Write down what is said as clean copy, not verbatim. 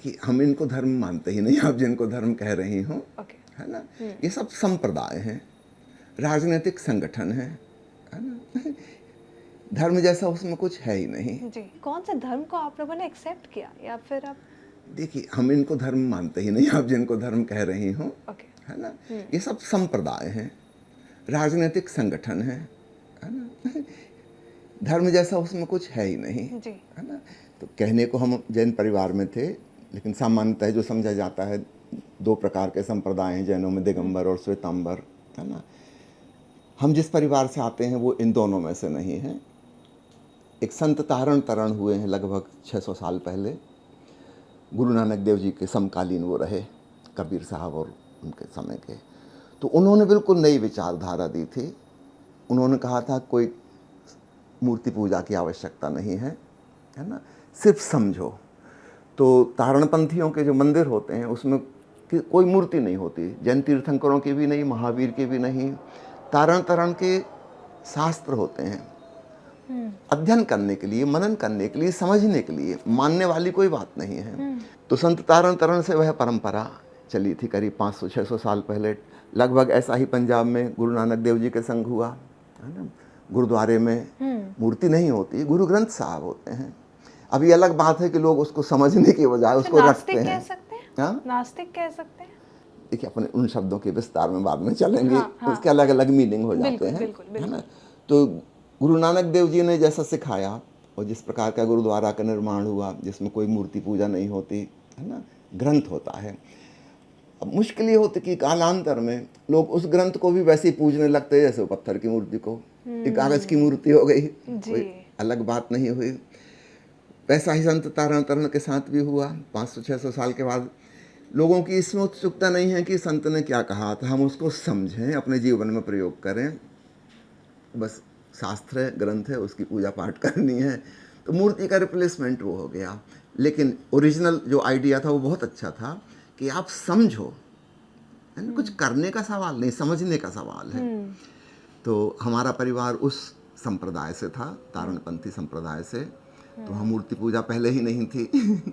देखिए, हम इनको धर्म मानते ही नहीं, आप जिनको धर्म कह रही हो, ओके। है ना, ये सब संप्रदाय हैं, राजनीतिक संगठन है ना। धर्म जैसा उसमें कुछ है ही नहीं। जी, कौन से धर्म को आप लोगों ने एक्सेप्ट किया या फिर आप? देखिए, हम इनको धर्म मानते ही नहीं, आप जिनको धर्म कह रही हो, ओके। है ना, ये सब संप्रदाय हैं, राजनीतिक संगठन है ना। धर्म जैसा उसमें कुछ है ही नहीं, जी। है ना। तो कहने को हम जैन परिवार में थे, लेकिन सामान्यतः जो समझा जाता है, दो प्रकार के संप्रदाय हैं जैनों में, दिगंबर और श्वेतांबर, है ना। हम जिस परिवार से आते हैं वो इन दोनों में से नहीं है। एक संत तरण हुए हैं लगभग 600 साल पहले, गुरु नानक देव जी के समकालीन वो रहे, कबीर साहब और उनके समय के। तो उन्होंने बिल्कुल नई विचारधारा दी थी। उन्होंने कहा था कोई मूर्ति पूजा की आवश्यकता नहीं है ना, सिर्फ समझो। तो तारणपंथियों के जो मंदिर होते हैं उसमें कोई मूर्ति नहीं होती, जैन तीर्थंकरों की भी नहीं, महावीर की भी नहीं। तारण के शास्त्र होते हैं, अध्ययन करने के लिए, मनन करने के लिए, समझने के लिए, मानने वाली कोई बात नहीं है। तो संत तारण से वह परंपरा चली थी करीब 500-600 साल पहले। लगभग ऐसा ही पंजाब में गुरु नानक देव जी के संग हुआ, है ना। गुरुद्वारे में मूर्ति नहीं होती, गुरु ग्रंथ साहब होते हैं। अब ये अलग बात है कि लोग उसको समझने के बजाय उसको रखते हैं। कह सकते हैं? हाँ? नास्तिक कह सकते हैं? देखिए, अपने उन शब्दों के विस्तार में बाद में चलेंगे। हाँ। उसके अलग अलग मीनिंग हो जाते हैं, बिल्कुल। है ना। तो गुरु नानक देव जी ने जैसा सिखाया और जिस प्रकार का गुरुद्वारा का निर्माण हुआ, जिसमें कोई मूर्ति पूजा नहीं होती, है ना, ग्रंथ होता है। अब मुश्किल ये होती कि कालांतर में लोग उस ग्रंथ को भी वैसे ही पूजने लगते जैसे वो पत्थर की मूर्ति को, एक कागज की मूर्ति हो गई, कोई अलग बात नहीं हुई। वैसा ही संत तारण के साथ भी हुआ। 500-600 साल के बाद लोगों की इसमें उत्सुकता नहीं है कि संत ने क्या कहा था, हम उसको समझें, अपने जीवन में प्रयोग करें। बस शास्त्र है, ग्रंथ है, उसकी पूजा पाठ करनी है। तो मूर्ति का रिप्लेसमेंट वो हो गया। लेकिन ओरिजिनल जो आइडिया था वो बहुत अच्छा था कि आप समझो, है ना, कुछ करने का सवाल नहीं, समझने का सवाल है। तो हमारा परिवार उस संप्रदाय से था, तारणपंथी संप्रदाय से। तो हम मूर्ति पूजा पहले ही नहीं थी।